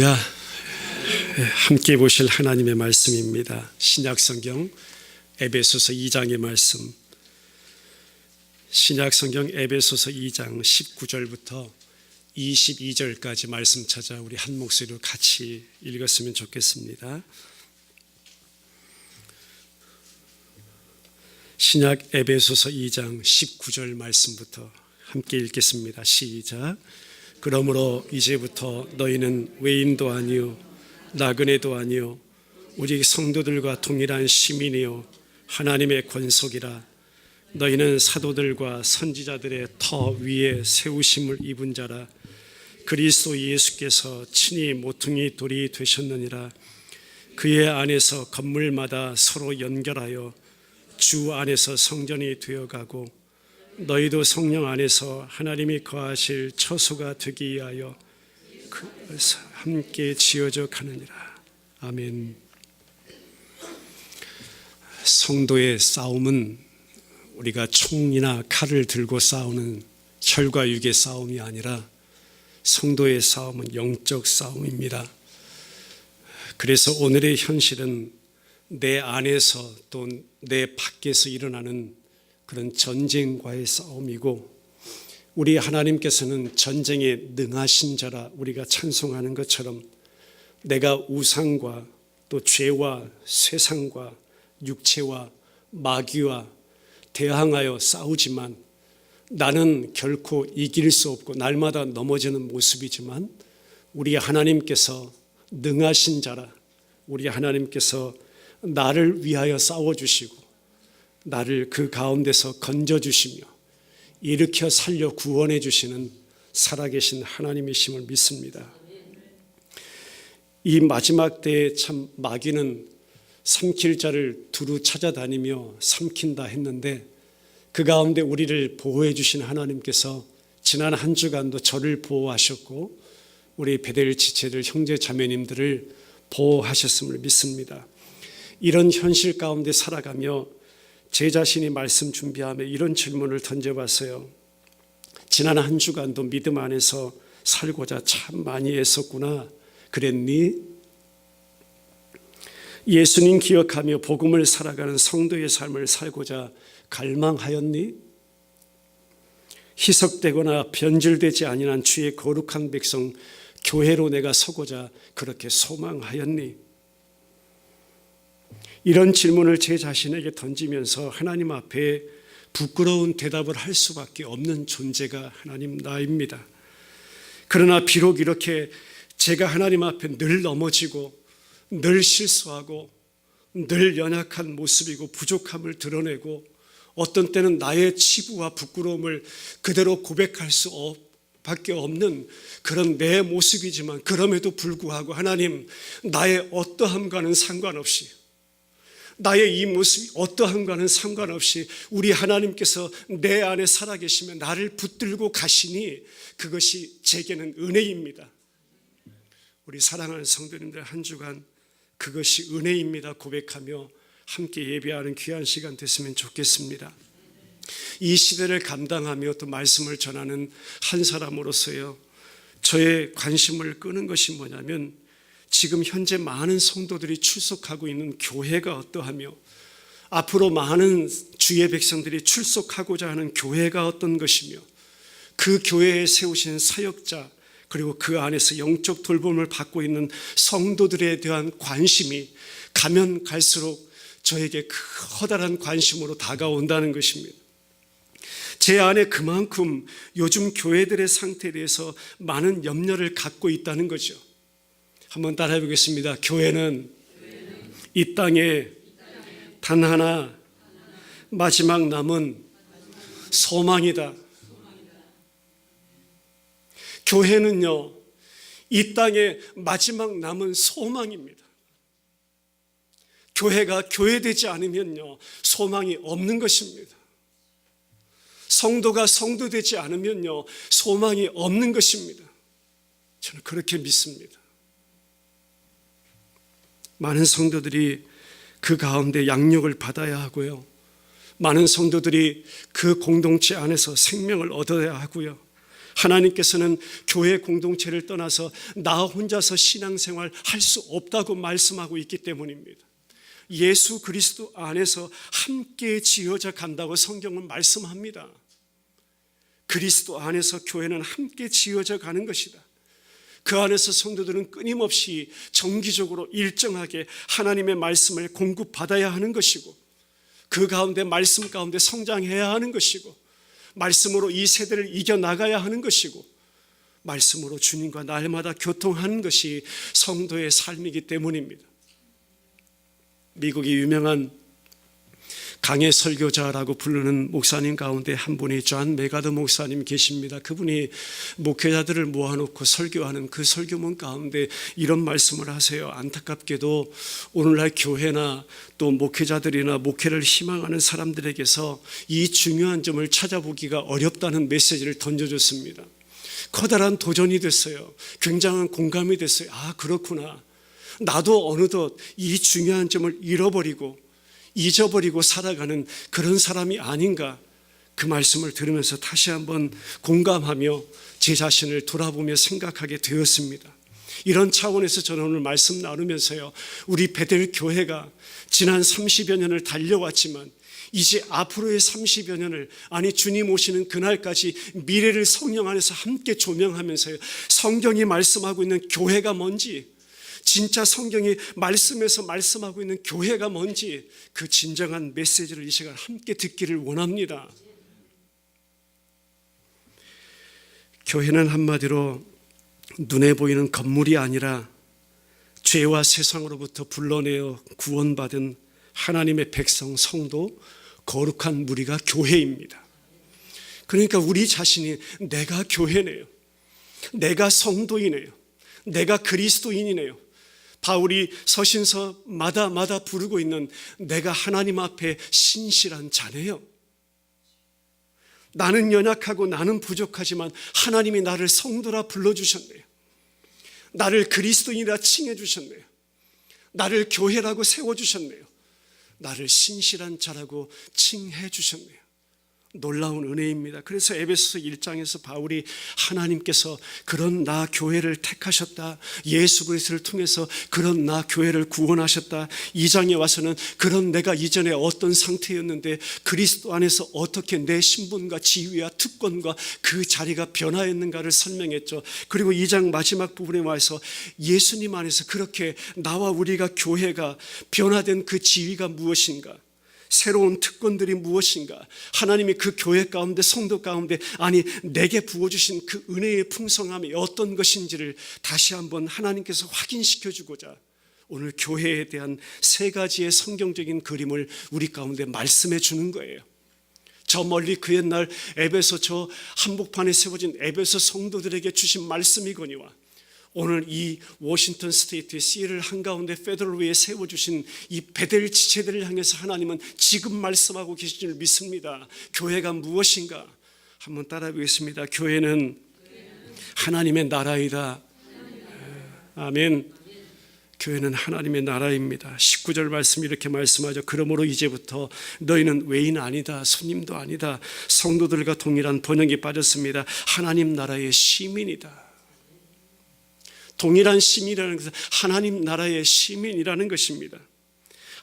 함께 보실 하나님의 말씀입니다. 신약성경 에베소서 2장의 말씀, 신약성경 에베소서 2장 19절부터 22절까지 말씀 찾아 우리 한 목소리로 같이 읽었으면 좋겠습니다. 신약 에베소서 2장 19절 말씀부터 함께 읽겠습니다. 시작. 그러므로 이제부터 너희는 외인도 아니요 나그네도 아니요 오직 성도들과 동일한 시민이요 하나님의 권속이라. 너희는 사도들과 선지자들의 터 위에 세우심을 입은 자라. 그리스도 예수께서 친히 모퉁이 돌이 되셨느니라. 그의 안에서 건물마다 서로 연결하여 주 안에서 성전이 되어가고 너희도 성령 안에서 하나님이 거하실 처소가 되기 위하여 함께 지어져 가느니라. 아멘. 성도의 싸움은 우리가 총이나 칼을 들고 싸우는 혈과 육의 싸움이 아니라 성도의 싸움은 영적 싸움입니다. 그래서 오늘의 현실은 내 안에서 또 내 밖에서 일어나는 그런 전쟁과의 싸움이고, 우리 하나님께서는 전쟁에 능하신 자라 우리가 찬송하는 것처럼 내가 우상과 또 죄와 세상과 육체와 마귀와 대항하여 싸우지만 나는 결코 이길 수 없고 날마다 넘어지는 모습이지만 우리 하나님께서 능하신 자라, 우리 하나님께서 나를 위하여 싸워주시고 나를 그 가운데서 건져주시며 일으켜 살려 구원해 주시는 살아계신 하나님이심을 믿습니다. 이 마지막 때에 참 마귀는 삼킬 자를 두루 찾아다니며 삼킨다 했는데, 그 가운데 우리를 보호해 주신 하나님께서 지난 한 주간도 저를 보호하셨고 우리 베델 지체들 형제 자매님들을 보호하셨음을 믿습니다. 이런 현실 가운데 살아가며 제 자신이 말씀 준비하며 이런 질문을 던져봤어요. 지난 한 주간도 믿음 안에서 살고자 참 많이 애썼구나. 그랬니? 예수님 기억하며 복음을 살아가는 성도의 삶을 살고자 갈망하였니? 희석되거나 변질되지 아니한 주의 거룩한 백성 교회로 내가 서고자 그렇게 소망하였니? 이런 질문을 제 자신에게 던지면서 하나님 앞에 부끄러운 대답을 할 수밖에 없는 존재가 하나님 나입니다. 그러나 비록 이렇게 제가 하나님 앞에 늘 넘어지고 늘 실수하고 늘 연약한 모습이고 부족함을 드러내고 어떤 때는 나의 치부와 부끄러움을 그대로 고백할 수 밖에 없는 그런 내 모습이지만, 그럼에도 불구하고 하나님, 나의 어떠함과는 상관없이, 나의 이 모습이 어떠한가는 상관없이 우리 하나님께서 내 안에 살아계시며 나를 붙들고 가시니 그것이 제게는 은혜입니다. 우리 사랑하는 성도님들 한 주간 그것이 은혜입니다 고백하며 함께 예배하는 귀한 시간 됐으면 좋겠습니다. 이 시대를 감당하며 또 말씀을 전하는 한 사람으로서요, 저의 관심을 끄는 것이 뭐냐면 지금 현재 많은 성도들이 출석하고 있는 교회가 어떠하며 앞으로 많은 주의 백성들이 출석하고자 하는 교회가 어떤 것이며 그 교회에 세우신 사역자 그리고 그 안에서 영적 돌봄을 받고 있는 성도들에 대한 관심이 가면 갈수록 저에게 커다란 관심으로 다가온다는 것입니다. 제 안에 그만큼 요즘 교회들의 상태에 대해서 많은 염려를 갖고 있다는 거죠. 한번 따라해 보겠습니다. 교회는 이 땅에 단 하나 마지막 남은 소망이다. 교회는요, 이 땅에 마지막 남은 소망입니다. 교회가 교회되지 않으면요, 소망이 없는 것입니다. 성도가 성도되지 않으면요, 소망이 없는 것입니다. 저는 그렇게 믿습니다. 많은 성도들이 그 가운데 양육을 받아야 하고요, 많은 성도들이 그 공동체 안에서 생명을 얻어야 하고요, 하나님께서는 교회 공동체를 떠나서 나 혼자서 신앙생활 할 수 없다고 말씀하고 있기 때문입니다. 예수 그리스도 안에서 함께 지어져 간다고 성경은 말씀합니다. 그리스도 안에서 교회는 함께 지어져 가는 것이다. 그 안에서 성도들은 끊임없이 정기적으로 일정하게 하나님의 말씀을 공급받아야 하는 것이고, 그 가운데 말씀 가운데 성장해야 하는 것이고, 말씀으로 이 세대를 이겨나가야 하는 것이고, 말씀으로 주님과 날마다 교통하는 것이 성도의 삶이기 때문입니다. 미국의 유명한 강해 설교자라고 부르는 목사님 가운데 한 분이 존 메가더 목사님 계십니다. 그분이 목회자들을 모아놓고 설교하는 그 설교문 가운데 이런 말씀을 하세요. 안타깝게도 오늘날 교회나 또 목회자들이나 목회를 희망하는 사람들에게서 이 중요한 점을 찾아보기가 어렵다는 메시지를 던져줬습니다. 커다란 도전이 됐어요. 굉장한 공감이 됐어요. 아, 그렇구나. 나도 어느덧 이 중요한 점을 잊어버리고 살아가는 그런 사람이 아닌가. 그 말씀을 들으면서 다시 한번 공감하며 제 자신을 돌아보며 생각하게 되었습니다. 이런 차원에서 저는 오늘 말씀 나누면서요, 우리 베델 교회가 지난 30여 년을 달려왔지만 이제 앞으로의 30여 년을, 아니 주님 오시는 그날까지 미래를 성령 안에서 함께 조명하면서요, 성경이 말씀하고 있는 교회가 뭔지, 진짜 성경이 말씀에서 말씀하고 있는 교회가 뭔지, 그 진정한 메시지를 이 시간 함께 듣기를 원합니다. 교회는 한마디로 눈에 보이는 건물이 아니라 죄와 세상으로부터 불러내어 구원받은 하나님의 백성, 성도, 거룩한 무리가 교회입니다. 그러니까 우리 자신이 내가 교회네요, 내가 성도이네요, 내가 그리스도인이네요. 바울이 서신서마다 부르고 있는 내가 하나님 앞에 신실한 자네요. 나는 연약하고 나는 부족하지만 하나님이 나를 성도라 불러주셨네요. 나를 그리스도인이라 칭해 주셨네요. 나를 교회라고 세워주셨네요. 나를 신실한 자라고 칭해 주셨네요. 놀라운 은혜입니다. 그래서 에베소서 1장에서 바울이 하나님께서 그런 나 교회를 택하셨다, 예수 그리스도를 통해서 그런 나 교회를 구원하셨다, 2장에 와서는 그런 내가 이전에 어떤 상태였는데 그리스도 안에서 어떻게 내 신분과 지위와 특권과 그 자리가 변화했는가를 설명했죠. 그리고 2장 마지막 부분에 와서 예수님 안에서 그렇게 나와 우리가 교회가 변화된 그 지위가 무엇인가, 새로운 특권들이 무엇인가, 하나님이 그 교회 가운데, 성도 가운데, 아니 내게 부어주신 그 은혜의 풍성함이 어떤 것인지를 다시 한번 하나님께서 확인시켜 주고자 오늘 교회에 대한 세 가지의 성경적인 그림을 우리 가운데 말씀해 주는 거예요. 저 멀리 그 옛날 에베소, 저 한복판에 세워진 에베소 성도들에게 주신 말씀이거니와 오늘 이 워싱턴 스테이트의 시애틀 한가운데 페더럴웨이에 세워주신 이 베델 지체들을 향해서 하나님은 지금 말씀하고 계신 줄 믿습니다. 교회가 무엇인가? 한번 따라해 보겠습니다. 교회는 하나님의 나라이다. 아멘. 교회는 하나님의 나라입니다. 19절 말씀 이렇게 말씀하죠. 그러므로 이제부터 너희는 외인 아니다, 손님도 아니다, 성도들과 동일한 번영에 빠졌습니다. 하나님 나라의 시민이다. 동일한 시민이라는 것은 하나님 나라의 시민이라는 것입니다.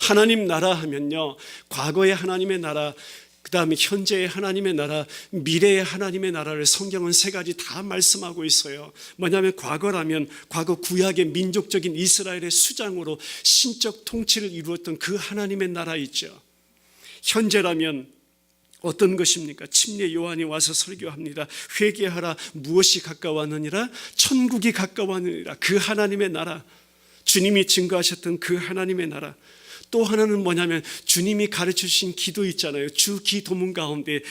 하나님 나라 하면요, 과거의 하나님의 나라, 그 다음에 현재의 하나님의 나라, 미래의 하나님의 나라를 성경은 세 가지 다 말씀하고 있어요. 뭐냐면 과거라면 과거 구약의 민족적인 이스라엘의 수장으로 신적 통치를 이루었던 그 하나님의 나라 있죠. 현재라면 어떤 것입니까? 침례 요한이 와서 설교합니다. 회개하라, 무엇이 가까웠느니라? 천국이 가까웠느니라. 그 하나님의 나라, 주님이 증거하셨던 그 하나님의 나라. 또 하나는 뭐냐면 주님이 가르쳐주신 기도 있잖아요. 주 기도문 가운데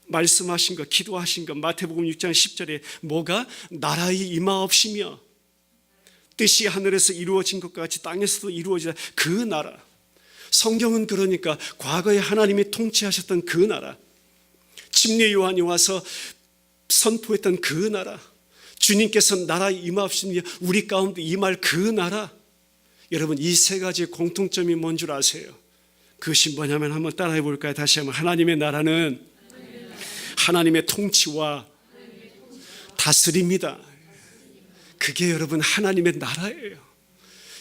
말씀하신 것, 기도하신 것, 마태복음 6장 10절에 뭐가? 나라의 임하옵시며 뜻이 하늘에서 이루어진 것과 같이 땅에서도 이루어지라. 그 나라. 성경은 그러니까 과거에 하나님이 통치하셨던 그 나라, 침례 요한이 와서 선포했던 그 나라, 주님께서 나라에 임하옵시며 우리 가운데 임할 그 나라. 여러분, 이 세 가지의 공통점이 뭔 줄 아세요? 그것이 뭐냐면 한번 따라해 볼까요? 다시 한번. 하나님의 나라는 하나님의 통치와 다스립니다. 그게 여러분 하나님의 나라예요.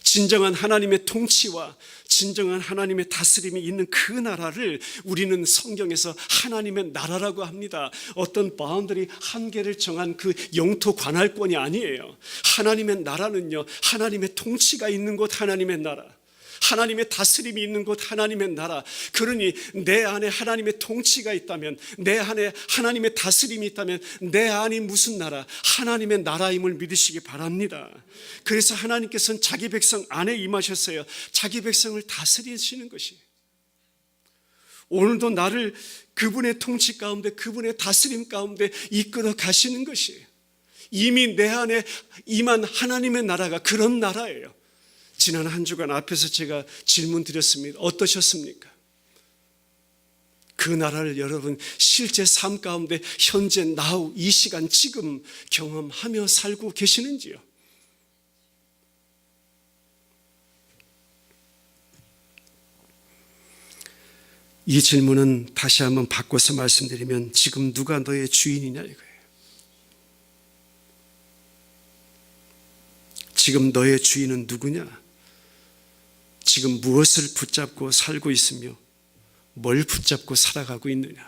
진정한 하나님의 통치와 진정한 하나님의 다스림이 있는 그 나라를 우리는 성경에서 하나님의 나라라고 합니다. 어떤 바운더리 한계를 정한 그 영토 관할권이 아니에요. 하나님의 나라는요, 하나님의 통치가 있는 곳 하나님의 나라, 하나님의 다스림이 있는 곳 하나님의 나라. 그러니 내 안에 하나님의 통치가 있다면, 내 안에 하나님의 다스림이 있다면 내 안이 무슨 나라? 하나님의 나라임을 믿으시기 바랍니다. 그래서 하나님께서는 자기 백성 안에 임하셨어요. 자기 백성을 다스리시는 것이, 오늘도 나를 그분의 통치 가운데, 그분의 다스림 가운데 이끌어 가시는 것이, 이미 내 안에 임한 하나님의 나라가 그런 나라예요. 지난 한 주간 앞에서 제가 질문 드렸습니다. 어떠셨습니까? 그 나라를 여러분 실제 삶 가운데 현재 now 이 시간 지금 경험하며 살고 계시는지요? 이 질문은 다시 한번 바꿔서 말씀드리면, 지금 누가 너의 주인이냐 이거예요. 지금 너의 주인은 누구냐? 지금 무엇을 붙잡고 살고 있으며 뭘 붙잡고 살아가고 있느냐?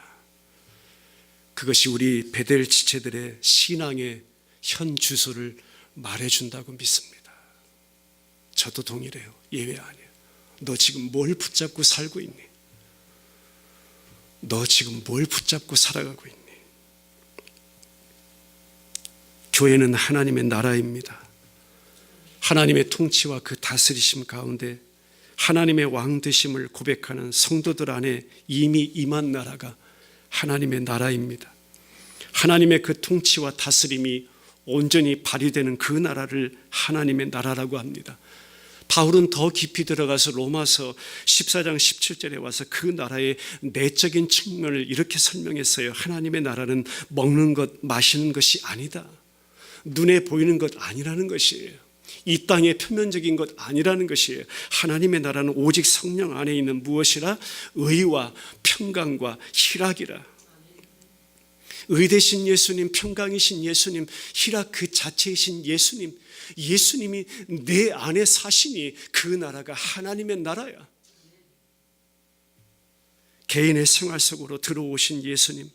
그것이 우리 베델 지체들의 신앙의 현 주소를 말해준다고 믿습니다. 저도 동일해요. 예외 아니에요. 너 지금 뭘 붙잡고 살고 있니? 너 지금 뭘 붙잡고 살아가고 있니? 교회는 하나님의 나라입니다. 하나님의 통치와 그 다스리심 가운데 하나님의 왕 되심을 고백하는 성도들 안에 이미 임한 나라가 하나님의 나라입니다. 하나님의 그 통치와 다스림이 온전히 발휘되는 그 나라를 하나님의 나라라고 합니다. 바울은 더 깊이 들어가서 로마서 14장 17절에 와서 그 나라의 내적인 측면을 이렇게 설명했어요. 하나님의 나라는 먹는 것, 마시는 것이 아니다. 눈에 보이는 것 아니라는 것이에요. 이 땅의 표면적인 것 아니라는 것이에요. 하나님의 나라는 오직 성령 안에 있는 무엇이라? 의와 평강과 희락이라. 의 되신 예수님, 평강이신 예수님, 희락 그 자체이신 예수님, 예수님이 내 안에 사시니 그 나라가 하나님의 나라야. 개인의 생활 속으로 들어오신 예수님,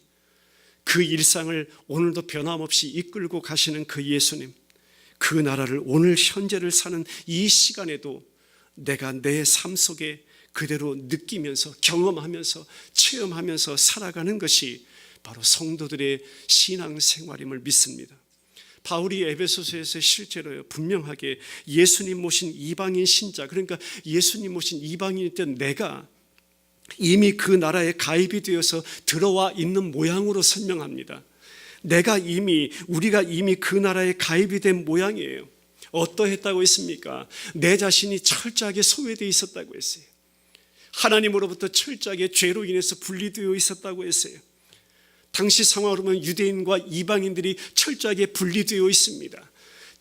그 일상을 오늘도 변함없이 이끌고 가시는 그 예수님, 그 나라를 오늘 현재를 사는 이 시간에도 내가 내 삶 속에 그대로 느끼면서 경험하면서 체험하면서 살아가는 것이 바로 성도들의 신앙생활임을 믿습니다. 바울이 에베소서에서 실제로요, 분명하게 예수님 모신 이방인 신자, 그러니까 예수님 모신 이방인이던 내가 이미 그 나라에 가입이 되어서 들어와 있는 모양으로 설명합니다. 우리가 이미 그 나라에 가입이 된 모양이에요. 어떠했다고 했습니까? 내 자신이 철저하게 소외되어 있었다고 했어요. 하나님으로부터 철저하게 죄로 인해서 분리되어 있었다고 했어요. 당시 상황으로 보면 유대인과 이방인들이 철저하게 분리되어 있습니다.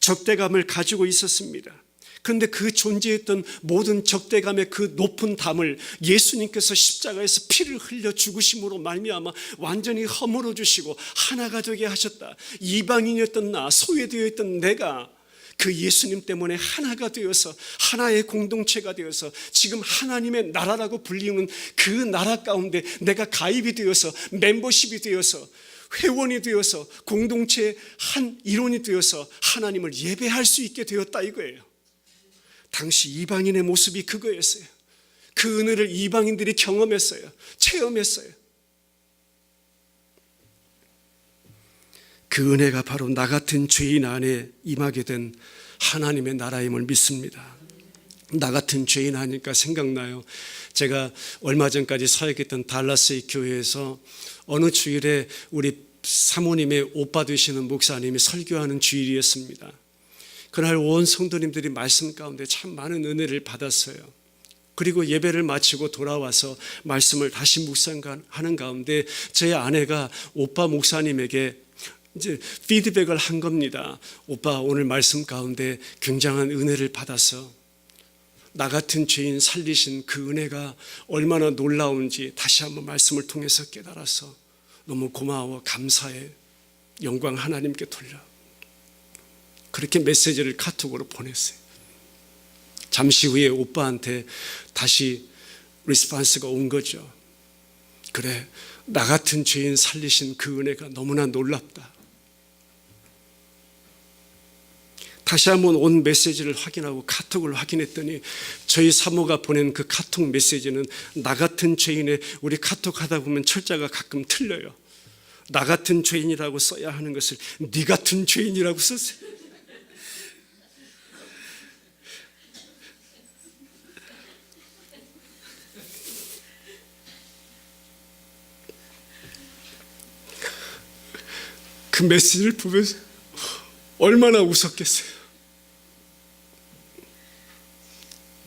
적대감을 가지고 있었습니다. 그런데 그 존재했던 모든 적대감의 그 높은 담을 예수님께서 십자가에서 피를 흘려 죽으심으로 말미암아 완전히 허물어 주시고 하나가 되게 하셨다. 이방인이었던 나, 소외되어 있던 내가 그 예수님 때문에 하나가 되어서 하나의 공동체가 되어서 지금 하나님의 나라라고 불리는 그 나라 가운데 내가 가입이 되어서 멤버십이 되어서 회원이 되어서 공동체의 한 일원이 되어서 하나님을 예배할 수 있게 되었다 이거예요. 당시 이방인의 모습이 그거였어요. 그 은혜를 이방인들이 경험했어요. 체험했어요. 그 은혜가 바로 나 같은 죄인 안에 임하게 된 하나님의 나라임을 믿습니다. 나 같은 죄인 하니까 생각나요. 제가 얼마 전까지 사역했던 달라스의 교회에서 어느 주일에 우리 사모님의 오빠 되시는 목사님이 설교하는 주일이었습니다. 그날 온 성도님들이 말씀 가운데 참 많은 은혜를 받았어요. 그리고 예배를 마치고 돌아와서 말씀을 다시 묵상하는 가운데 제 아내가 오빠 목사님에게 이제 피드백을 한 겁니다. 오빠, 오늘 말씀 가운데 굉장한 은혜를 받아서 나 같은 죄인 살리신 그 은혜가 얼마나 놀라운지 다시 한번 말씀을 통해서 깨달아서 너무 고마워, 감사해. 영광 하나님께 돌려. 그렇게 메시지를 카톡으로 보냈어요. 잠시 후에 오빠한테 다시 리스폰스가 온 거죠. 그래, 나 같은 죄인 살리신 그 은혜가 너무나 놀랍다. 다시 한번 온 메시지를 확인하고 카톡을 확인했더니 저희 사모가 보낸 그 카톡 메시지는 나 같은 죄인에, 우리 카톡 하다 보면 철자가 가끔 틀려요. 나 같은 죄인이라고 써야 하는 것을 네 같은 죄인이라고 썼어요. 그 메시지를 보면서 얼마나 웃었겠어요.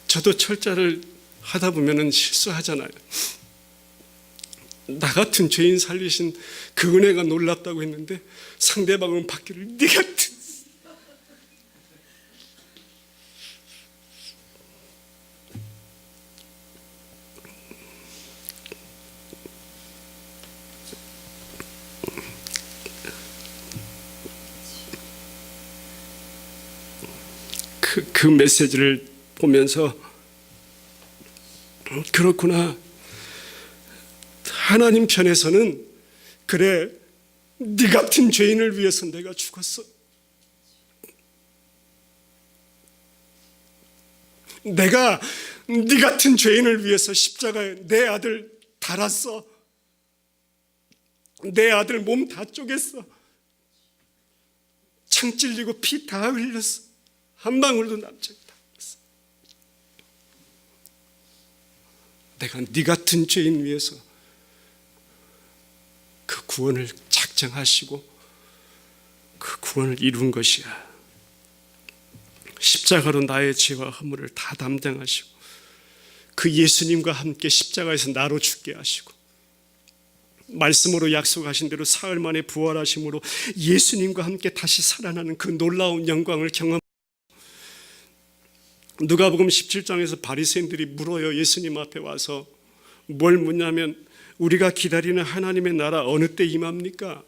저도 철자를 하다 보면 실수하잖아요. 나 같은 죄인 살리신 그 은혜가 놀랍다고 했는데 상대방은 받기를 네 같은. 그 메시지를 보면서 그렇구나. 하나님 편에서는 그래, 네 같은 죄인을 위해서 내가 죽었어. 내가 네 같은 죄인을 위해서 십자가에 내 아들 달았어. 내 아들 몸 다 쪼갰어. 창 찔리고 피 다 흘렸어. 한 방울도 남지 않다. 내가 네 같은 죄인 위해서 그 구원을 작정하시고 그 구원을 이룬 것이야. 십자가로 나의 죄와 허물을 다 담당하시고 그 예수님과 함께 십자가에서 나로 죽게 하시고 말씀으로 약속하신 대로 사흘 만에 부활하심으로 예수님과 함께 다시 살아나는 그 놀라운 영광을 경험. 누가복음 17장에서 바리새인들이 물어요. 예수님 앞에 와서 뭘 묻냐면 우리가 기다리는 하나님의 나라 어느 때 임합니까?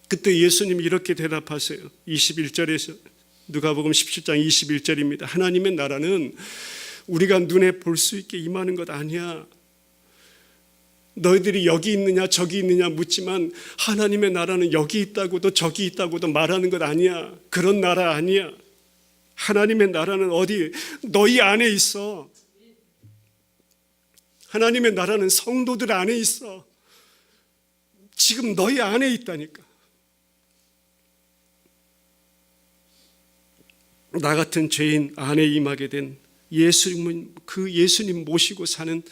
그때 예수님이 이렇게 대답하세요. 21절에서 누가복음 17장 21절입니다. 하나님의 나라는 우리가 눈에 볼 수 있게 임하는 것 아니야. 너희들이 여기 있느냐 저기 있느냐 묻지만 하나님의 나라는 여기 있다고도 저기 있다고도 말하는 것 아니야. 그런 나라 아니야. 하나님의 나라는 어디? 너희 안에 있어. 하나님의 나라는 성도들 안에 있어. 지금 너희 안에 있다니까. 나 같은 죄인 안에 임하게 된 예수님, 그 예수님 모시고 사는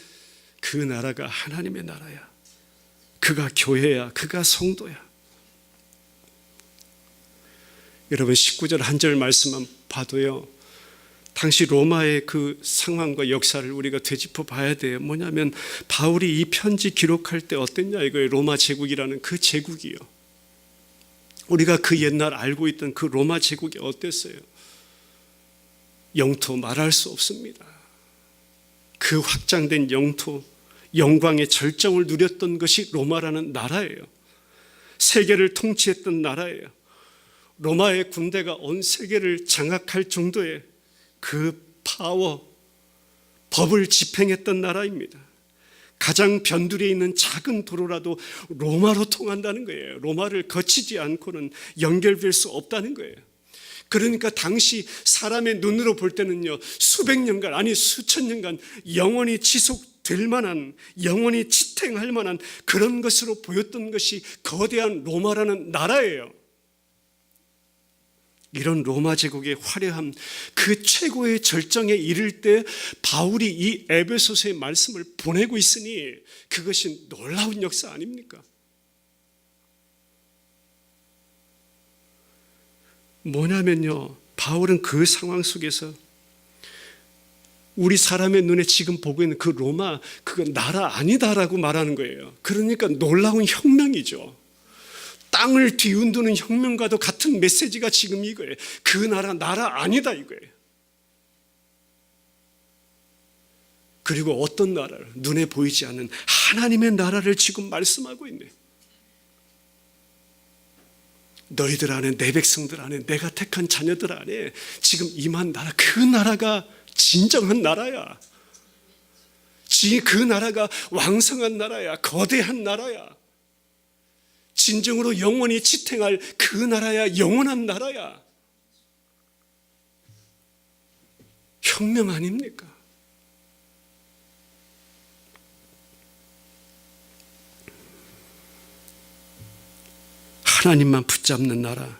그 나라가 하나님의 나라야. 그가 교회야. 그가 성도야. 여러분 19절 한 절 말씀만 봐도요, 당시 로마의 그 상황과 역사를 우리가 되짚어 봐야 돼요. 뭐냐면 바울이 이 편지 기록할 때 어땠냐 이거예요. 로마 제국이라는 그 제국이요. 우리가 그 옛날 알고 있던 그 로마 제국이 어땠어요? 영토 말할 수 없습니다. 그 확장된 영토, 영광의 절정을 누렸던 것이 로마라는 나라예요. 세계를 통치했던 나라예요. 로마의 군대가 온 세계를 장악할 정도의 그 파워, 법을 집행했던 나라입니다. 가장 변두리에 있는 작은 도로라도 로마로 통한다는 거예요. 로마를 거치지 않고는 연결될 수 없다는 거예요. 그러니까 당시 사람의 눈으로 볼 때는요, 수백 년간, 아니 수천 년간 영원히 지속될 만한, 영원히 지탱할 만한 그런 것으로 보였던 것이 거대한 로마라는 나라예요. 이런 로마 제국의 화려함, 그 최고의 절정에 이를 때 바울이 이 에베소서의 말씀을 보내고 있으니 그것이 놀라운 역사 아닙니까? 뭐냐면요, 바울은 그 상황 속에서 우리 사람의 눈에 지금 보고 있는 그 로마, 그건 나라 아니다라고 말하는 거예요. 그러니까 놀라운 혁명이죠. 땅을 뒤흔드는 혁명과도 같은 메시지가 지금 이거예요. 그 나라 아니다 이거예요. 그리고 어떤 나라를, 눈에 보이지 않는 하나님의 나라를 지금 말씀하고 있네요. 너희들 안에, 내 백성들 안에, 내가 택한 자녀들 안에 지금 임한 나라, 그 나라가 진정한 나라야. 그 나라가 왕성한 나라야. 거대한 나라야. 진정으로 영원히 지탱할 그 나라야. 영원한 나라야. 혁명 아닙니까? 하나님만 붙잡는 나라,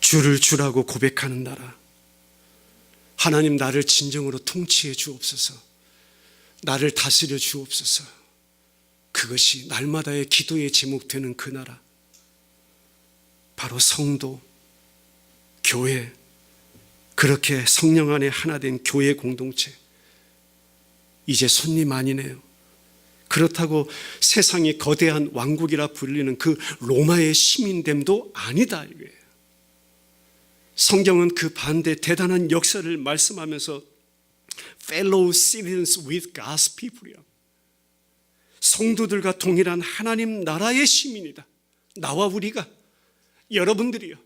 주를 주라고 고백하는 나라. 하나님, 나를 진정으로 통치해 주옵소서. 나를 다스려 주옵소서. 그것이 날마다의 기도의 제목되는 그 나라, 바로 성도, 교회, 그렇게 성령 안에 하나 된 교회 공동체. 이제 손님 아니네요. 그렇다고 세상이 거대한 왕국이라 불리는 그 로마의 시민됨도 아니다 이거예요. 성경은 그 반대 대단한 역사를 말씀하면서 fellow citizens with God's people이야. 성도들과 동일한 하나님 나라의 시민이다. 나와 우리가, 여러분들이요.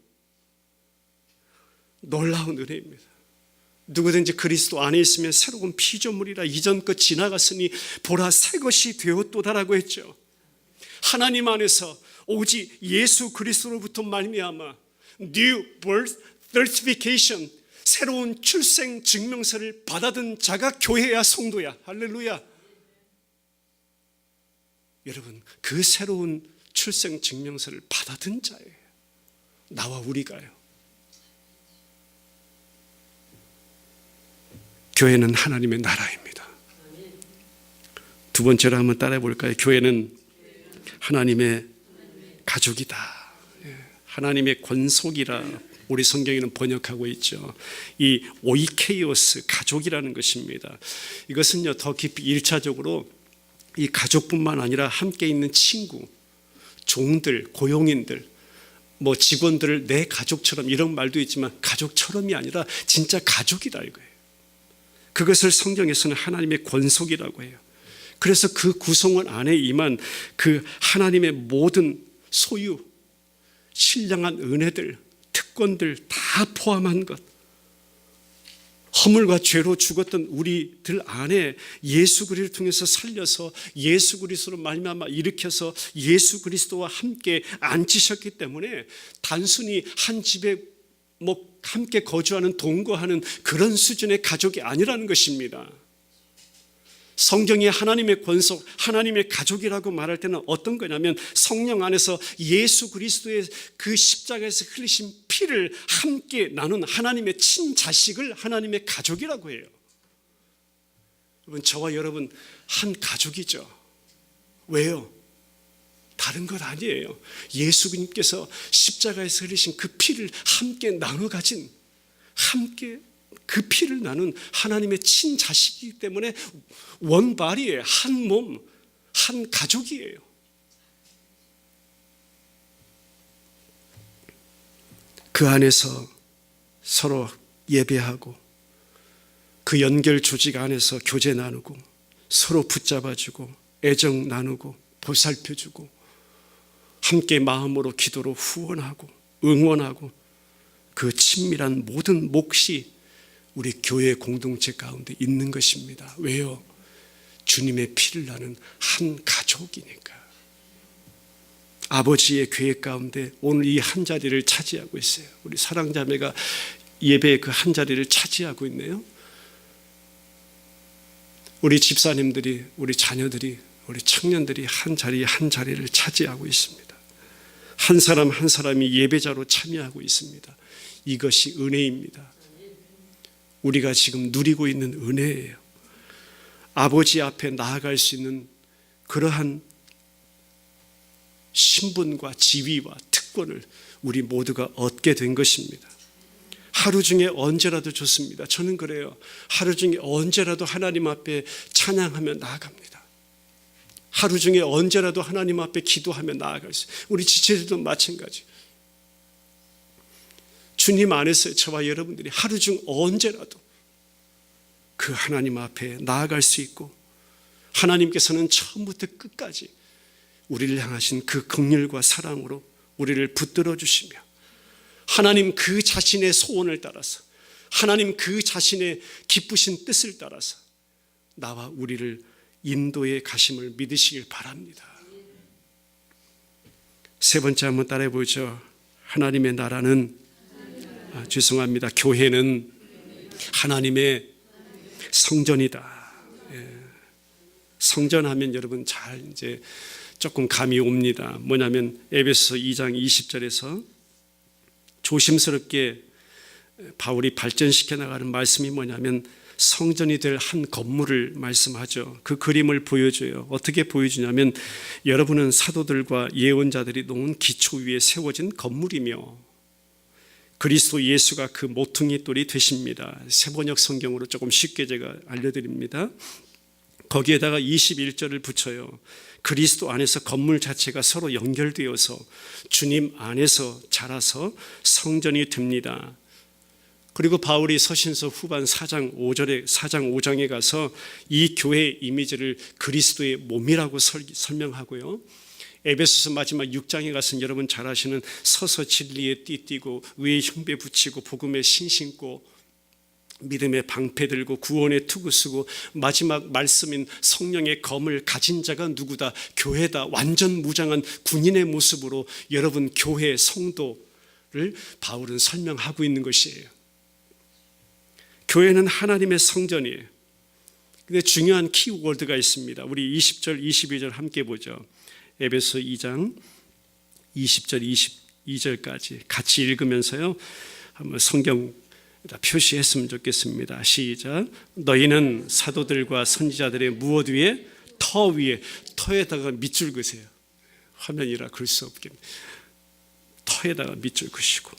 놀라운 은혜입니다. 누구든지 그리스도 안에 있으면 새로운 피조물이라, 이전 것 지나갔으니 보라 새 것이 되었도다라고 했죠. 하나님 안에서 오직 예수 그리스도로부터 말미암아 new birth certification, 새로운 출생 증명서를 받아든 자가 교회야, 성도야. 할렐루야. 여러분, 그 새로운 출생 증명서를 받아든 자예요. 나와 우리가요. 교회는 하나님의 나라입니다. 두 번째로 한번 따라해 볼까요? 교회는 하나님의 가족이다. 하나님의 권속이라 우리 성경에는 번역하고 있죠. 이 오이케이오스, 가족이라는 것입니다. 이것은요, 더 깊이 1차적으로 이 가족뿐만 아니라 함께 있는 친구, 종들, 고용인들, 뭐 직원들을 내 가족처럼, 이런 말도 있지만 가족처럼이 아니라 진짜 가족이다 이거예요. 그것을 성경에서는 하나님의 권속이라고 해요. 그래서 그 구성원 안에 임한 그 하나님의 모든 소유, 신령한 은혜들, 특권들 다 포함한 것, 허물과 죄로 죽었던 우리들 안에 예수 그리스도를 통해서 살려서 예수 그리스도로 말미암아 일으켜서 예수 그리스도와 함께 앉히셨기 때문에 단순히 한 집에 함께 거주하는, 동거하는 그런 수준의 가족이 아니라는 것입니다. 성경이 하나님의 권속, 하나님의 가족이라고 말할 때는 어떤 거냐면 성령 안에서 예수 그리스도의 그 십자가에서 흘리신 피를 함께 나눈 하나님의 친자식을 하나님의 가족이라고 해요. 여러분, 저와 여러분 한 가족이죠. 왜요? 다른 것 아니에요. 예수님께서 십자가에서 흘리신 그 피를 함께 나눠 가진, 함께 그 피를 나눈 하나님의 친자식이기 때문에 원바리에 한 몸, 한 가족이에요. 그 안에서 서로 예배하고 그 연결 조직 안에서 교제 나누고 서로 붙잡아주고 애정 나누고 보살펴주고 함께 마음으로 기도로 후원하고 응원하고 그 친밀한 모든 몫이 우리 교회 공동체 가운데 있는 것입니다. 왜요? 주님의 피를 나는 한 가족이니까. 아버지의 계획 가운데 오늘 이 한 자리를 차지하고 있어요. 우리 사랑자매가 예배의 그 한 자리를 차지하고 있네요. 우리 집사님들이, 우리 자녀들이, 우리 청년들이 한 자리를 차지하고 있습니다. 한 사람 한 사람이 예배자로 참여하고 있습니다. 이것이 은혜입니다. 우리가 지금 누리고 있는 은혜예요. 아버지 앞에 나아갈 수 있는 그러한 신분과 지위와 특권을 우리 모두가 얻게 된 것입니다. 하루 중에 언제라도 좋습니다. 저는 그래요. 하루 중에 언제라도 하나님 앞에 찬양하며 나아갑니다. 하루 중에 언제라도 하나님 앞에 기도하며 나아갈 수 있어요. 우리 지체들도 마찬가지. 주님 안에서 저와 여러분들이 하루 중 언제라도 그 하나님 앞에 나아갈 수 있고, 하나님께서는 처음부터 끝까지 우리를 향하신 그 긍휼과 사랑으로 우리를 붙들어 주시며 하나님 그 자신의 소원을 따라서 하나님 그 자신의 기쁘신 뜻을 따라서 나와 우리를 인도에 가심을 믿으시길 바랍니다. 세 번째 한번 따라해 보죠. 하나님의 나라는 죄송합니다. 교회는 하나님의 성전이다. 성전하면 여러분 잘 이제 조금 감이 옵니다. 뭐냐면 에베소서 2장 20절에서 조심스럽게 바울이 발전시켜 나가는 말씀이 뭐냐면 성전이 될 한 건물을 말씀하죠. 그 그림을 보여줘요. 어떻게 보여주냐면 여러분은 사도들과 예언자들이 놓은 기초 위에 세워진 건물이며 그리스도 예수가 그 모퉁이 돌이 되십니다. 세번역 성경으로 조금 쉽게 제가 알려드립니다. 거기에다가 21절을 붙여요. 그리스도 안에서 건물 자체가 서로 연결되어서 주님 안에서 자라서 성전이 됩니다. 그리고 바울이 서신서 후반 4장 5장에 가서 이 교회의 이미지를 그리스도의 몸이라고 설명하고요. 에베소서 마지막 6장에 가서는 여러분 잘 아시는 서서 진리에 띠띠고 의의 흉배 붙이고 복음에 신 신고 믿음의 방패 들고 구원의 투구 쓰고 마지막 말씀인 성령의 검을 가진 자가 누구다? 교회다. 완전 무장한 군인의 모습으로 여러분 교회 성도를 바울은 설명하고 있는 것이에요. 교회는 하나님의 성전이에요. 근데 중요한 키워드가 있습니다. 우리 20절, 22절 함께 보죠. 에베소 2장 20절, 22절까지 같이 읽으면서요. 한번 성경 표시했으면 좋겠습니다. 시작. 너희는 사도들과 선지자들의 무엇 위에? 터 위에. 터에다가 밑줄 그으세요. 화면이라 그럴 수 없게. 터에다가 밑줄 그으시고.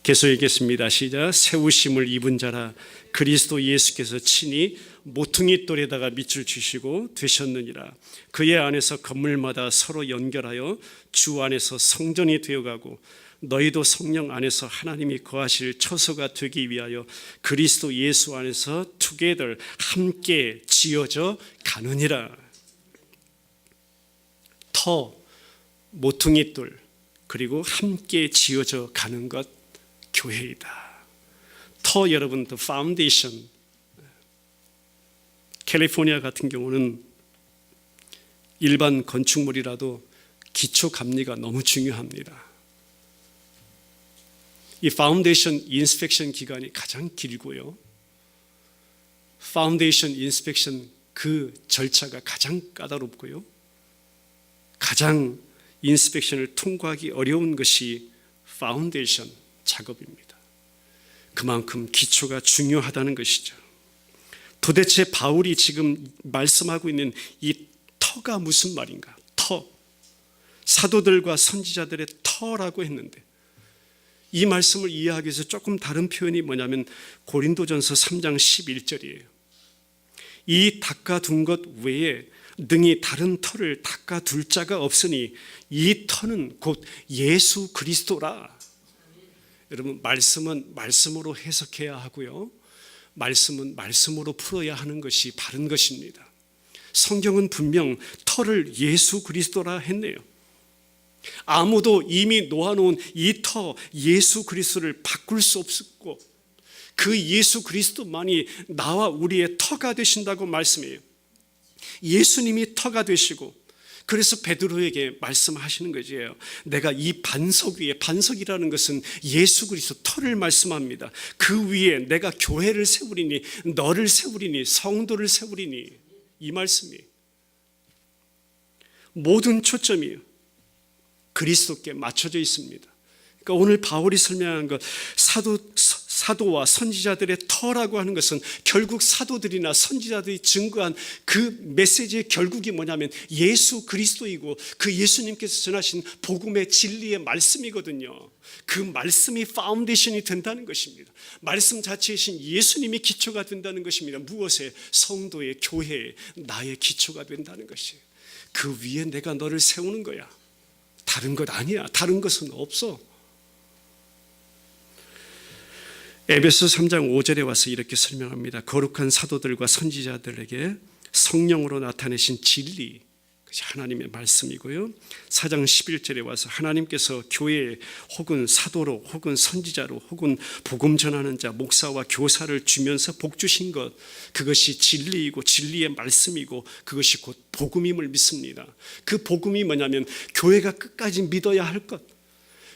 계속 읽겠습니다. 시작. 세우심을 입은 자라 그리스도 예수께서 친히 모퉁이 돌에다가 밑줄 주시고 되셨느니라. 그의 안에서 건물마다 서로 연결하여 주 안에서 성전이 되어가고 너희도 성령 안에서 하나님이 거하실 처소가 되기 위하여 그리스도 예수 안에서 together 함께 지어져 가느니라. 터, 모퉁이 돌 그리고 함께 지어져 가는 것 교회이다. 터 여러분, the foundation. 캘리포니아 같은 경우는 일반 건축물이라도 기초 감리가 너무 중요합니다. 이 파운데이션 인스펙션 기간이 가장 길고요. 파운데이션 인스펙션 그 절차가 가장 까다롭고요. 가장 인스펙션을 통과하기 어려운 것이 파운데이션 작업입니다. 그만큼 기초가 중요하다는 것이죠. 도대체 바울이 지금 말씀하고 있는 이 터가 무슨 말인가? 터. 사도들과 선지자들의 터라고 했는데 이 말씀을 이해하기 위해서 조금 다른 표현이 뭐냐면 고린도전서 3장 11절이에요. 이 닦아둔 것 외에 능히 다른 터를 닦아둘 자가 없으니 이 터는 곧 예수 그리스도라. 여러분, 말씀은 말씀으로 해석해야 하고요. 말씀은 말씀으로 풀어야 하는 것이 바른 것입니다. 성경은 분명 터를 예수 그리스도라 했네요. 아무도 이미 놓아놓은 이 터 예수 그리스도를 바꿀 수 없었고 그 예수 그리스도만이 나와 우리의 터가 되신다고 말씀해요. 예수님이 터가 되시고 그래서 베드로에게 말씀하시는 거지요. 내가 이 반석 위에, 반석이라는 것은 예수 그리스도 터를 말씀합니다. 그 위에 내가 교회를 세우리니 너를 세우리니 성도를 세우리니 이 말씀이 모든 초점이 그리스도께 맞춰져 있습니다. 그러니까 오늘 바울이 설명한 것 사도와 선지자들의 터라고 하는 것은 결국 사도들이나 선지자들이 증거한 그 메시지의 결국이 뭐냐면 예수 그리스도이고 그 예수님께서 전하신 복음의 진리의 말씀이거든요. 그 말씀이 파운데이션이 된다는 것입니다. 말씀 자체이신 예수님이 기초가 된다는 것입니다. 무엇에? 성도의 교회에 나의 기초가 된다는 것이에요. 그 위에 내가 너를 세우는 거야. 다른 것 아니야. 다른 것은 없어. 에베소 3장 5절에 와서 이렇게 설명합니다. 거룩한 사도들과 선지자들에게 성령으로 나타내신 진리, 그것이 하나님의 말씀이고요. 4장 11절에 와서 하나님께서 교회에 혹은 사도로 혹은 선지자로 혹은 복음 전하는 자 목사와 교사를 주면서 복 주신 것, 그것이 진리이고 진리의 말씀이고 그것이 곧 복음임을 믿습니다. 그 복음이 뭐냐면 교회가 끝까지 믿어야 할 것,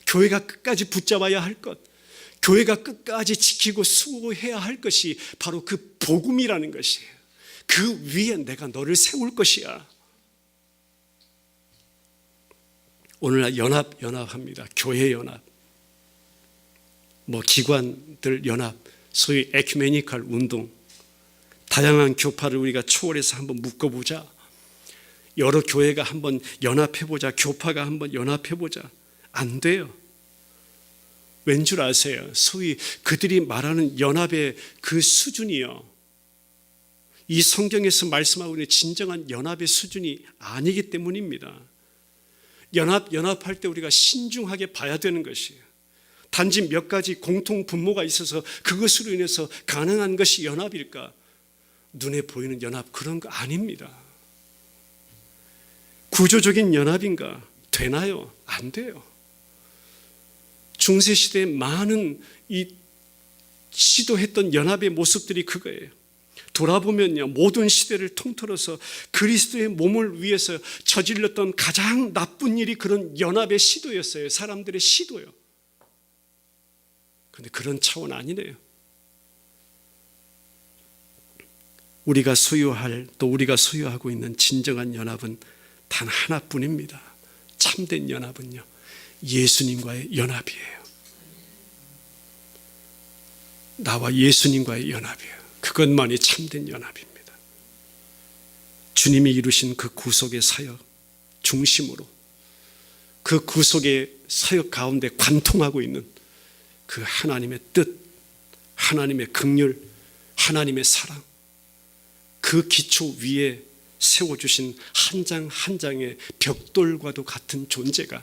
교회가 끝까지 붙잡아야 할 것, 교회가 끝까지 지키고 수호해야 할 것이 바로 그 복음이라는 것이에요. 그 위에 내가 너를 세울 것이야. 오늘날 연합합니다. 교회 연합, 기관들 연합, 소위 에큐메니컬 운동, 다양한 교파를 우리가 초월해서 한번 묶어보자. 여러 교회가 한번 연합해보자. 교파가 한번 연합해보자. 안 돼요. 왠 줄 아세요? 소위 그들이 말하는 연합의 그 수준이요, 이 성경에서 말씀하고 있는 진정한 연합의 수준이 아니기 때문입니다. 연합할 때 우리가 신중하게 봐야 되는 것이에요. 단지 몇 가지 공통 분모가 있어서 그것으로 인해서 가능한 것이 연합일까? 눈에 보이는 연합, 그런 거 아닙니다. 구조적인 연합인가? 되나요? 안 돼요. 중세시대에 많은 시도했던 연합의 모습들이 그거예요. 돌아보면요, 모든 시대를 통틀어서 그리스도의 몸을 위해서 저질렀던 가장 나쁜 일이 그런 연합의 시도였어요. 사람들의 시도요. 그런데 그런 차원 아니네요. 우리가 소유할, 또 우리가 소유하고 있는 진정한 연합은 단 하나뿐입니다. 참된 연합은요, 예수님과의 연합이에요. 나와 예수님과의 연합이에요. 그것만이 참된 연합입니다. 주님이 이루신 그 구속의 사역 중심으로, 그 구속의 사역 가운데 관통하고 있는 그 하나님의 뜻, 하나님의 긍휼, 하나님의 사랑, 그 기초 위에 세워주신 한 장 한 장의 벽돌과도 같은 존재가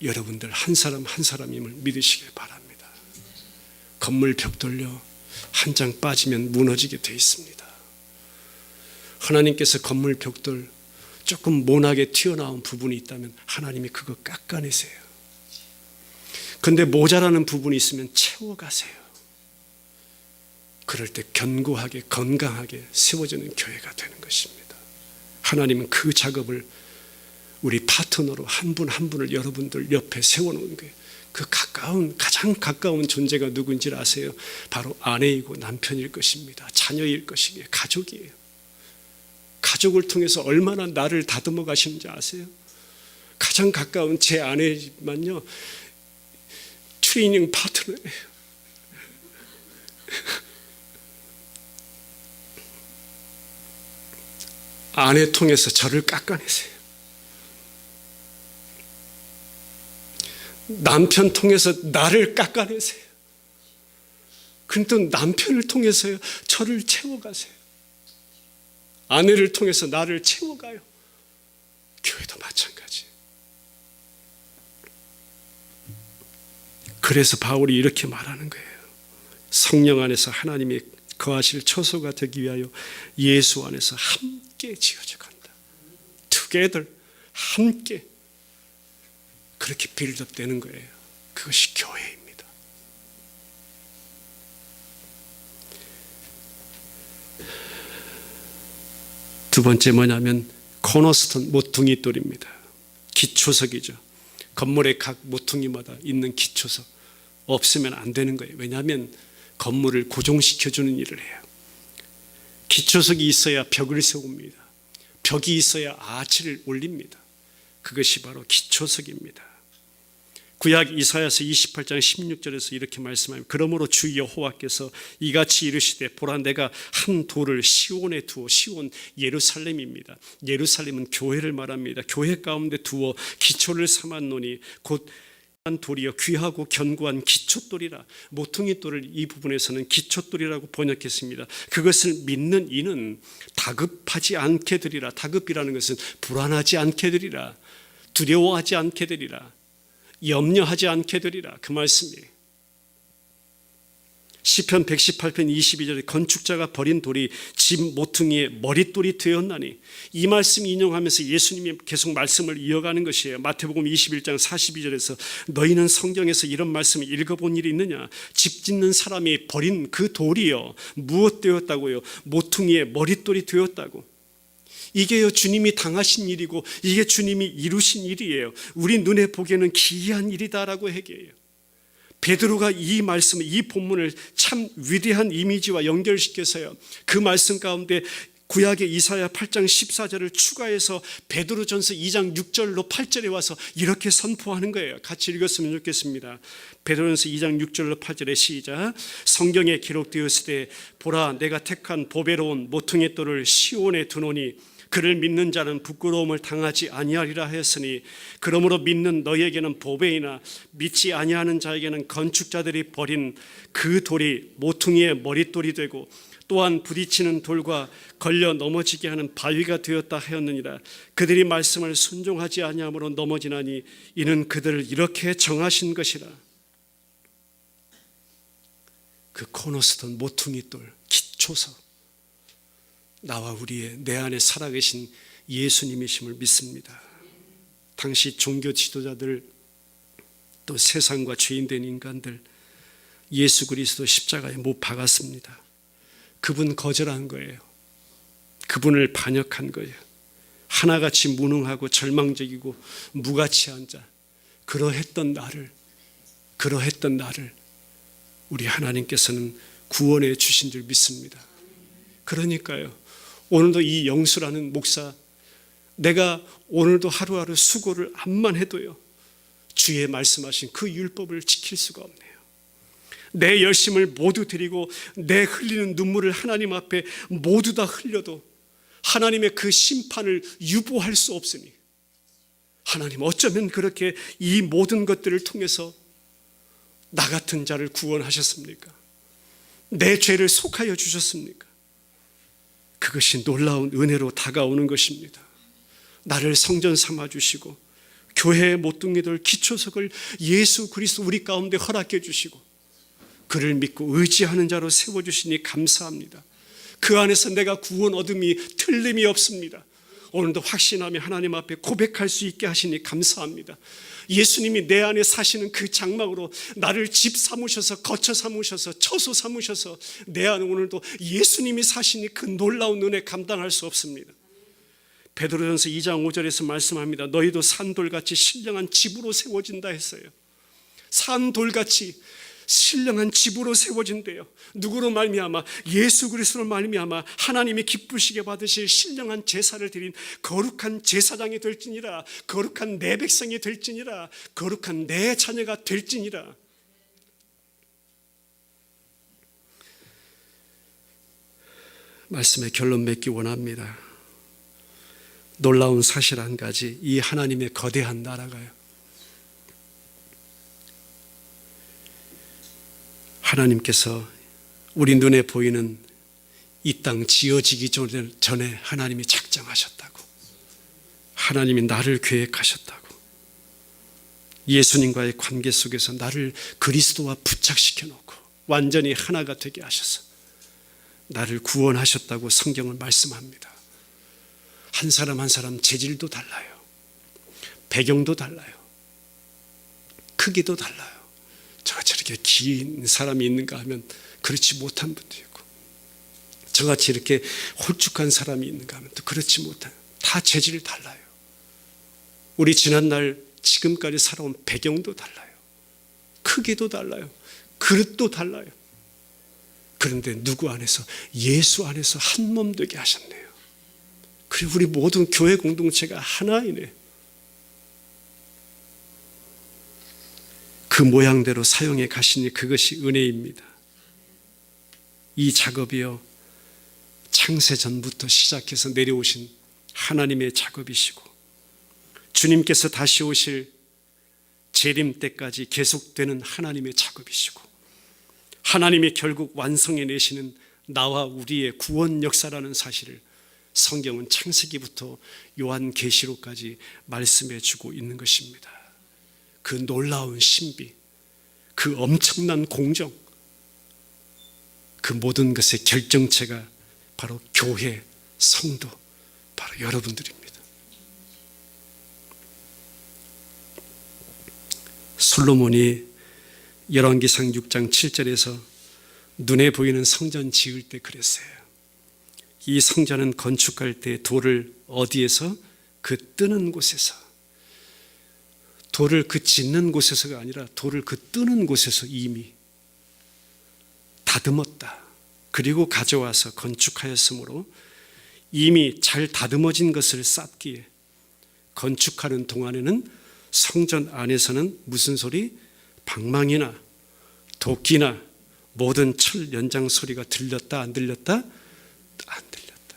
여러분들 한 사람 한 사람임을 믿으시길 바랍니다. 건물 벽돌요, 한 장 빠지면 무너지게 되어 있습니다. 하나님께서 건물 벽돌 조금 모나게 튀어나온 부분이 있다면 하나님이 그거 깎아내세요. 그런데 모자라는 부분이 있으면 채워가세요. 그럴 때 견고하게 건강하게 세워지는 교회가 되는 것입니다. 하나님은 그 작업을 우리 파트너로 한 분 한 분을 여러분들 옆에 세워놓은 거예요. 그 가장 가까운 존재가 누군지 아세요? 바로 아내이고 남편일 것입니다. 자녀일 것이기에 가족이에요. 가족을 통해서 얼마나 나를 다듬어 가시는지 아세요? 가장 가까운 제 아내지만요, 트레이닝 파트너예요. 아내 통해서 저를 깎아내세요. 남편 통해서 나를 깎아내세요. 근데 남편을 통해서요, 저를 채워가세요. 아내를 통해서 나를 채워가요. 교회도 마찬가지. 그래서 바울이 이렇게 말하는 거예요. 성령 안에서 하나님이 거하실 처소가 되기 위하여 예수 안에서 함께 지어져 간다. Together, 함께. 그렇게 빌드업 되는 거예요. 그것이 교회입니다. 두 번째 뭐냐면 코너스톤, 모퉁이 돌입니다. 기초석이죠. 건물의 각 모퉁이마다 있는 기초석, 없으면 안 되는 거예요. 왜냐하면 건물을 고정시켜주는 일을 해요. 기초석이 있어야 벽을 세웁니다. 벽이 있어야 아치를 올립니다. 그것이 바로 기초석입니다. 구약 이사야서 28장 16절에서 이렇게 말씀합니다. 그러므로 주 여호와께서 이같이 이르시되 보라, 내가 한 돌을 시온에 두어, 시온 예루살렘입니다. 예루살렘은 교회를 말합니다. 교회 가운데 두어 기초를 삼았노니 곧 한 돌이여 귀하고 견고한 기초돌이라. 모퉁이 돌을 이 부분에서는 기초돌이라고 번역했습니다. 그것을 믿는 이는 다급하지 않게 되리라. 다급이라는 것은 불안하지 않게 되리라. 두려워하지 않게 되리라. 염려하지 않게 되리라. 그 말씀이에요. 시편 118편 22절에 건축자가 버린 돌이 집 모퉁이의 머릿돌이 되었나니, 이 말씀 인용하면서 예수님이 계속 말씀을 이어가는 것이에요. 마태복음 21장 42절에서 너희는 성경에서 이런 말씀을 읽어본 일이 있느냐? 집 짓는 사람이 버린 그 돌이요 무엇 되었다고요? 모퉁이의 머릿돌이 되었다고. 이게요 주님이 당하신 일이고 이게 주님이 이루신 일이에요. 우리 눈에 보기에는 기이한 일이다라고 얘기해요. 베드로가 이 말씀, 이 본문을 참 위대한 이미지와 연결시켜서요, 그 말씀 가운데 구약의 이사야 8장 14절을 추가해서 베드로전서 2장 6절로 8절에 와서 이렇게 선포하는 거예요. 같이 읽었으면 좋겠습니다. 베드로전서 2장 6절로 8절에 시작. 성경에 기록되었으되 보라 내가 택한 보배로운 모퉁이 돌을 시온에 두노니 그를 믿는 자는 부끄러움을 당하지 아니하리라 하였으니, 그러므로 믿는 너희에게는 보배이나 믿지 아니하는 자에게는 건축자들이 버린 그 돌이 모퉁이의 머릿돌이 되고 또한 부딪히는 돌과 걸려 넘어지게 하는 바위가 되었다 하였느니라. 그들이 말씀을 순종하지 아니함으로 넘어지나니 이는 그들을 이렇게 정하신 것이라. 그 코너스톤 모퉁이돌 기초석, 나와 우리의 내 안에 살아계신 예수님이심을 믿습니다. 당시 종교 지도자들, 또 세상과 죄인된 인간들 예수 그리스도 십자가에 못 박았습니다. 그분 거절한 거예요. 그분을 반역한 거예요. 하나같이 무능하고 절망적이고 무가치한 자, 그러했던 나를 우리 하나님께서는 구원해 주신 줄 믿습니다. 그러니까요, 오늘도 이 영수라는 목사, 내가 오늘도 하루하루 수고를 암만 해도요 주의 말씀하신 그 율법을 지킬 수가 없네요. 내 열심을 모두 드리고 내 흘리는 눈물을 하나님 앞에 모두 다 흘려도 하나님의 그 심판을 유보할 수 없으니, 하나님 어쩌면 그렇게 이 모든 것들을 통해서 나 같은 자를 구원하셨습니까? 내 죄를 속하여 주셨습니까? 그것이 놀라운 은혜로 다가오는 것입니다. 나를 성전 삼아주시고 교회의 모퉁이들 기초석을 예수 그리스도 우리 가운데 허락해 주시고 그를 믿고 의지하는 자로 세워주시니 감사합니다. 그 안에서 내가 구원 얻음이 틀림이 없습니다. 오늘도 확신하며 하나님 앞에 고백할 수 있게 하시니 감사합니다. 예수님이 내 안에 사시는 그 장막으로 나를 집 삼으셔서 거처 삼으셔서 처소 삼으셔서 내 안에 오늘도 예수님이 사시니 그 놀라운 은혜 감당할 수 없습니다. 베드로전서 2장 5절에서 말씀합니다. 너희도 산돌같이 신령한 집으로 세워진다 했어요. 산돌같이 신령한 집으로 세워진대요. 누구로 말미암아? 예수 그리스도로 말미암아 하나님이 기쁘시게 받으실 신령한 제사를 드린 거룩한 제사장이 될지니라. 거룩한 내 백성이 될지니라. 거룩한 내 자녀가 될지니라. 말씀의 결론 맺기 원합니다. 놀라운 사실 한 가지, 이 하나님의 거대한 나라가요, 하나님께서 우리 눈에 보이는 이 땅 지어지기 전에 하나님이 작정하셨다고, 하나님이 나를 계획하셨다고, 예수님과의 관계 속에서 나를 그리스도와 부착시켜 놓고 완전히 하나가 되게 하셔서 나를 구원하셨다고 성경은 말씀합니다. 한 사람 한 사람 재질도 달라요. 배경도 달라요. 크기도 달라요. 저같이 이렇게 긴 사람이 있는가 하면 그렇지 못한 분도 있고, 저같이 이렇게 홀쭉한 사람이 있는가 하면 또 그렇지 못한, 다 재질이 달라요. 우리 지난날 지금까지 살아온 배경도 달라요. 크기도 달라요. 그릇도 달라요. 그런데 누구 안에서? 예수 안에서 한 몸 되게 하셨네요. 그리고 우리 모든 교회 공동체가 하나이네. 그 모양대로 사용해 가시니 그것이 은혜입니다. 이 작업이요, 창세 전부터 시작해서 내려오신 하나님의 작업이시고, 주님께서 다시 오실 재림 때까지 계속되는 하나님의 작업이시고, 하나님이 결국 완성해 내시는 나와 우리의 구원 역사라는 사실을 성경은 창세기부터 요한계시록까지 말씀해 주고 있는 것입니다. 그 놀라운 신비, 그 엄청난 공정, 그 모든 것의 결정체가 바로 교회, 성도, 바로 여러분들입니다. 솔로몬이 열왕기상 6장 7절에서 눈에 보이는 성전 지을 때 그랬어요. 이 성전은 건축할 때 돌을 어디에서? 그 뜨는 곳에서, 돌을 그 짓는 곳에서가 아니라 돌을 그 뜨는 곳에서 이미 다듬었다. 그리고 가져와서 건축하였으므로 이미 잘 다듬어진 것을 쌓기에 건축하는 동안에는 성전 안에서는 무슨 소리? 방망이나 도끼나 모든 철 연장 소리가 들렸다 안 들렸다? 안 들렸다.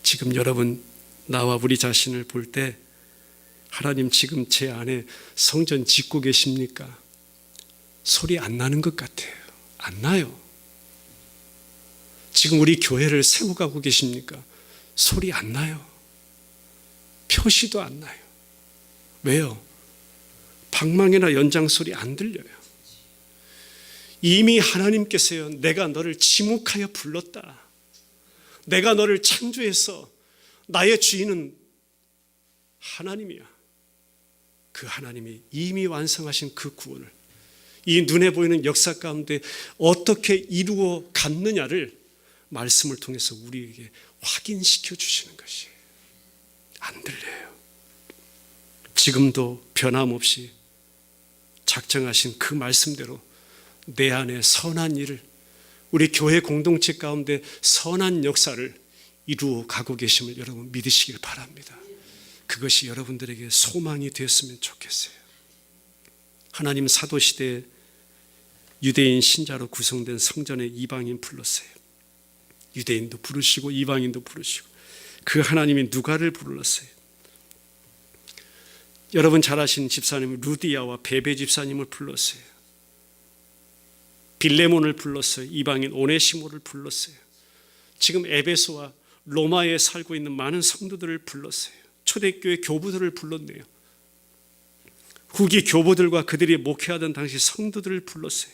지금 여러분 나와 우리 자신을 볼 때 하나님 지금 제 안에 성전 짓고 계십니까? 소리 안 나는 것 같아요. 안 나요. 지금 우리 교회를 세워가고 계십니까? 소리 안 나요. 표시도 안 나요. 왜요? 방망이나 연장 소리 안 들려요. 이미 하나님께서요, 내가 너를 지목하여 불렀다. 내가 너를 창조해서 나의 주인은 하나님이야. 그 하나님이 이미 완성하신 그 구원을 이 눈에 보이는 역사 가운데 어떻게 이루어 갔느냐를 말씀을 통해서 우리에게 확인시켜 주시는 것이에요. 안 들려요. 지금도 변함없이 작정하신 그 말씀대로 내 안에 선한 일을, 우리 교회 공동체 가운데 선한 역사를 이루어 가고 계심을 여러분 믿으시길 바랍니다. 그것이 여러분들에게 소망이 되었으면 좋겠어요. 하나님 사도시대에 유대인 신자로 구성된 성전에 이방인 불렀어요. 유대인도 부르시고 이방인도 부르시고 그 하나님이 누가를 불렀어요. 여러분 잘 아시는 집사님 루디아와 베베 집사님을 불렀어요. 빌레몬을 불렀어요. 이방인 오네시모를 불렀어요. 지금 에베소와 로마에 살고 있는 많은 성도들을 불렀어요. 초대교회 교부들을 불렀네요. 후기 교부들과 그들이 목회하던 당시 성도들을 불렀어요.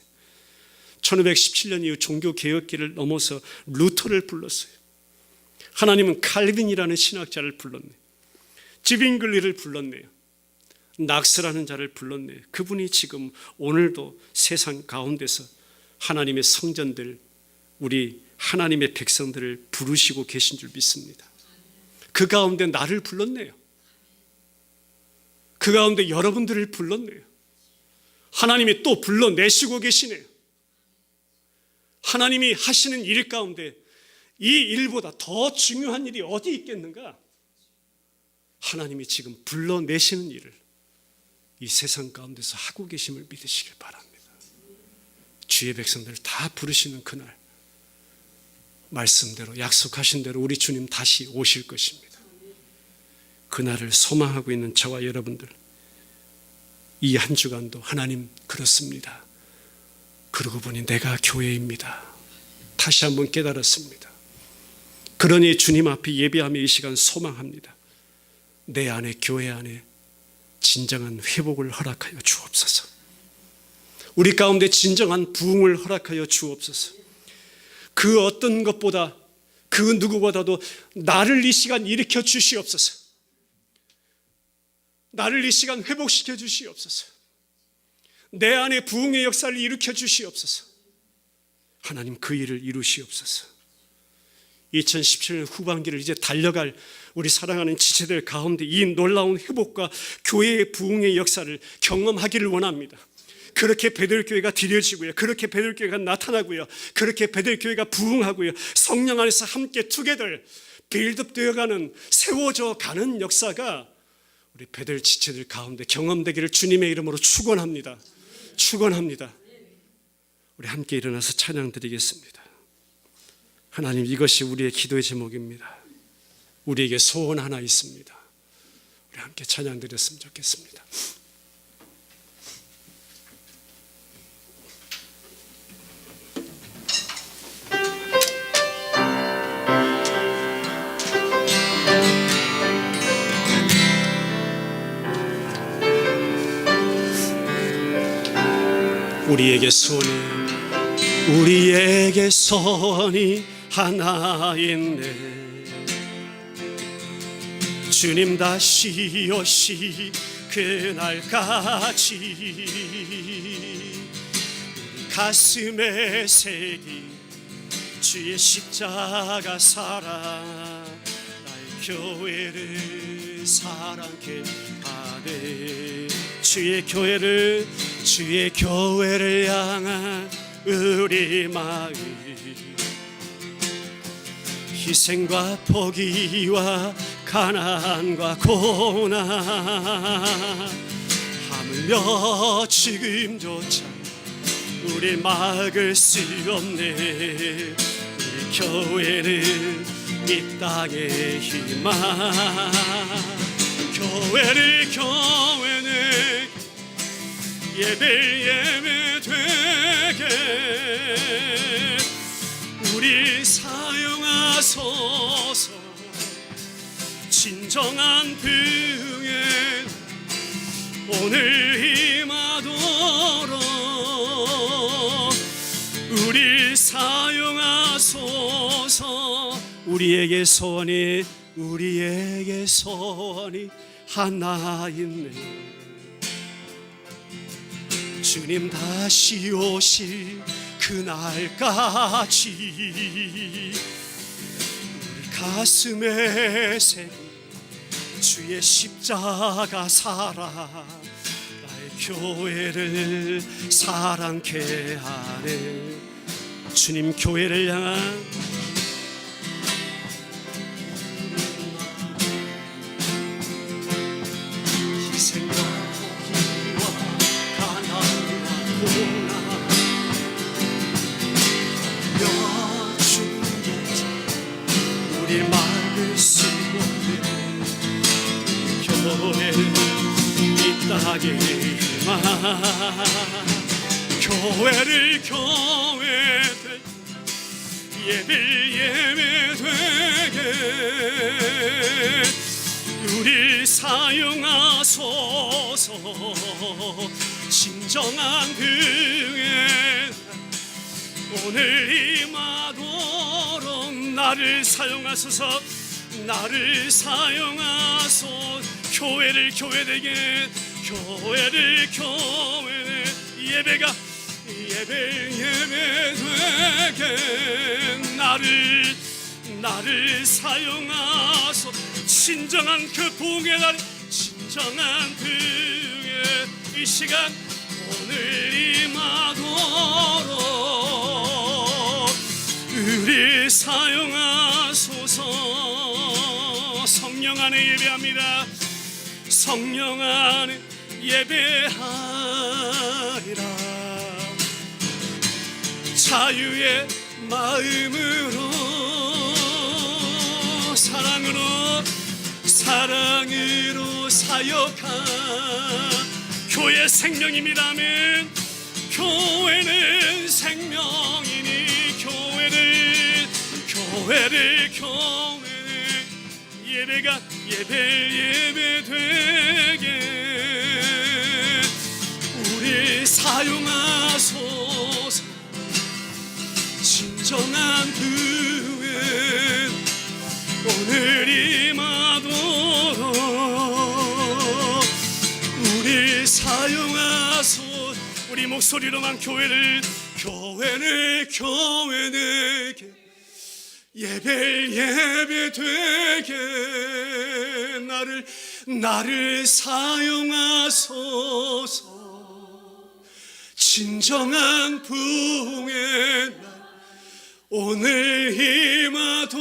1517년 이후 종교개혁기를 넘어서 루터를 불렀어요. 하나님은 칼빈이라는 신학자를 불렀네요. 지빙글리를 불렀네요. 낙스라는 자를 불렀네요. 그분이 지금 오늘도 세상 가운데서 하나님의 성전들, 우리 하나님의 백성들을 부르시고 계신 줄 믿습니다. 그 가운데 나를 불렀네요. 그 가운데 여러분들을 불렀네요. 하나님이 또 불러내시고 계시네요. 하나님이 하시는 일 가운데 이 일보다 더 중요한 일이 어디 있겠는가? 하나님이 지금 불러내시는 일을 이 세상 가운데서 하고 계심을 믿으시길 바랍니다. 주의 백성들을 다 부르시는 그날, 말씀대로 약속하신 대로 우리 주님 다시 오실 것입니다. 그날을 소망하고 있는 저와 여러분들, 이 한 주간도 하나님 그렇습니다. 그러고 보니 내가 교회입니다. 다시 한번 깨달았습니다. 그러니 주님 앞에 예배하며 이 시간 소망합니다. 내 안에, 교회 안에 진정한 회복을 허락하여 주옵소서. 우리 가운데 진정한 부흥을 허락하여 주옵소서. 그 어떤 것보다, 그 누구보다도 나를 이 시간 일으켜 주시옵소서. 나를 이 시간 회복시켜 주시옵소서. 내 안에 부흥의 역사를 일으켜 주시옵소서. 하나님 그 일을 이루시옵소서. 2017년 후반기를 이제 달려갈 우리 사랑하는 지체들 가운데 이 놀라운 회복과 교회의 부흥의 역사를 경험하기를 원합니다. 그렇게 베들교회가 드려지고요. 그렇게 베들교회가 나타나고요. 그렇게 베들교회가 부흥하고요. 성령 안에서 함께 투게더 빌드업 되어가는, 세워져 가는 역사가 우리 베들 지체들 가운데 경험되기를 주님의 이름으로 축원합니다. 축원합니다. 우리 함께 일어나서 찬양 드리겠습니다. 하나님, 이것이 우리의 기도의 제목입니다. 우리에게 소원 하나 있습니다. 우리 함께 찬양 드렸으면 좋겠습니다. 우리에게 소원해 우리에게 선이 하나 있네. 주님 다시 오시 그날까지 우리 가슴에 새긴 주의 십자가 사랑, 나의 교회를 사랑케 하네. 주의 교회를 향한 우리 마음, 희생과 포기와 가난과 고난, 하물며 지금조차 우리 막을 수 없네. 우리 교회는 이 땅의 희망, 교회는 예배 되게 우리 사용하소서. 진정한 부흥에 오늘 임하도록 우리 사용하소서. 우리에게 소원이 하나 있네. 주님 다시 오실 그날까지 우리 가슴에 새긴 주의 십자가 사랑, 나의 교회를 사랑케 하네. 주님 교회를 향한 희생과 포기와 가난과 고난, 여주님께서 우리 막을 수 없네. 교회는 이 땅의 희망, 교회를 예배 되게 우리 사용하소서. 진정한 부흥에 오늘 임하도록 나를 사용하소서. 교회를 교회되게 예배가 되게 나를 사용하소. 진정한 그 부흥의 날, 진정한 부흥의 이 시간 오늘 임하도록 우리 사용하소서. 성령 안에 예배합니다. 성령 안에 예배하리라. 자유의 마음으로 사랑으로 사역한 교회 생명입니다. 아멘. 교회는 생명이니 교회를 예배 되게 우리 사용하소서. 진정한 부흥 오늘 임하도록 우리 사용하소. 우리 목소리로만 교회를 예배 되게 나를 사용하소서. 진정한 부흥의 날 오늘 임하도록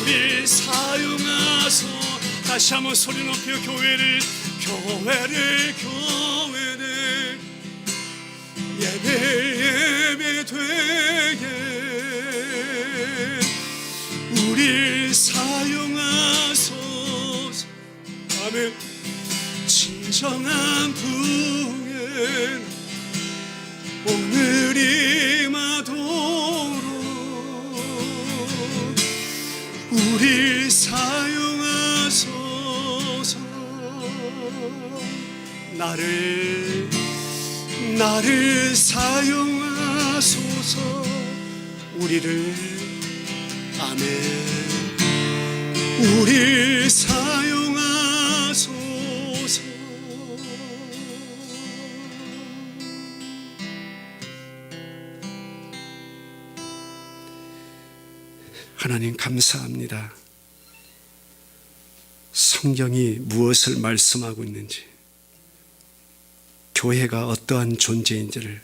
우리 사용하소. 다시 한번 소리 높여 교회를 예배 되게 우리 사용하소서. 아멘. 진정한 부흥에 오늘 임하도록 우리 사용하소서. 나를 사용하소서. 우리를 아멘. 우리를 사용하소서. 하나님 감사합니다. 성경이 무엇을 말씀하고 있는지, 교회가 어떠한 존재인지를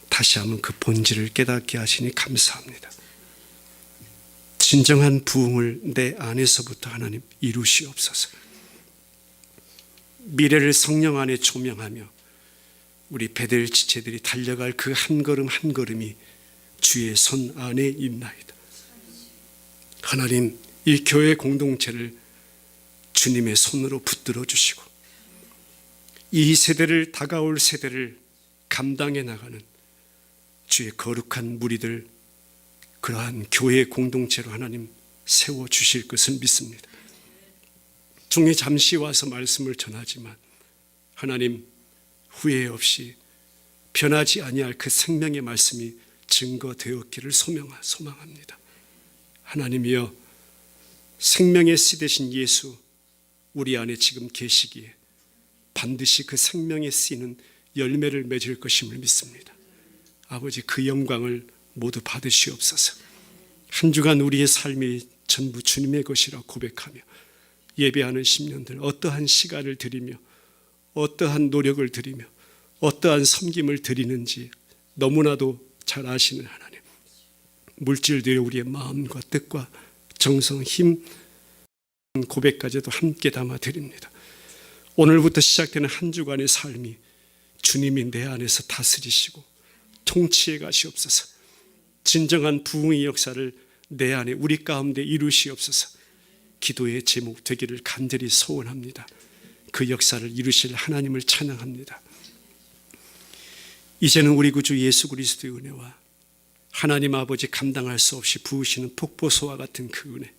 다시 한번 그 본질을 깨닫게 하시니 감사합니다. 진정한 부흥을 내 안에서부터 하나님 이루시옵소서. 미래를 성령 안에 조명하며 우리 베델 지체들이 달려갈 그 한 걸음 한 걸음이 주의 손 안에 있나이다. 하나님, 이 교회 공동체를 주님의 손으로 붙들어 주시고 이 세대를, 다가올 세대를 감당해 나가는 주의 거룩한 무리들, 그러한 교회 공동체로 하나님 세워주실 것을 믿습니다. 종이 잠시 와서 말씀을 전하지만 하나님, 후회 없이 변하지 아니할 그 생명의 말씀이 증거되었기를 소망합니다. 하나님이여, 생명의 씨 되신 예수 우리 안에 지금 계시기에 반드시 그 생명의 씨는 열매를 맺을 것임을 믿습니다. 아버지, 그 영광을 모두 받으시옵소서. 한 주간 우리의 삶이 전부 주님의 것이라 고백하며 예배하는 10년들 어떠한 시간을 드리며 어떠한 노력을 드리며 어떠한 섬김을 드리는지 너무나도 잘 아시는 하나님, 물질들의 우리의 마음과 뜻과 정성, 힘, 고백까지도 함께 담아 드립니다. 오늘부터 시작되는 한 주간의 삶이 주님이 내 안에서 다스리시고 통치해 가시옵소서. 진정한 부흥의 역사를 내 안에 우리 가운데 이루시옵소서. 기도의 제목 되기를 간절히 소원합니다. 그 역사를 이루실 하나님을 찬양합니다. 이제는 우리 구주 예수 그리스도의 은혜와 하나님 아버지 감당할 수 없이 부으시는 폭포소와 같은 그 은혜,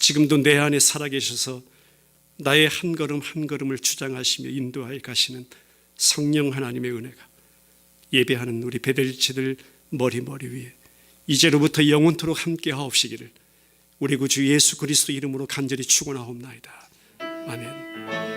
지금도 내 안에 살아계셔서 나의 한 걸음 한 걸음을 주장하시며 인도하여 가시는 성령 하나님의 은혜가 예배하는 우리 베델지들 머리 위에 이제로부터 영원토록 함께 하옵시기를 우리 구주 예수 그리스도 이름으로 간절히 축원하옵나이다. 아멘.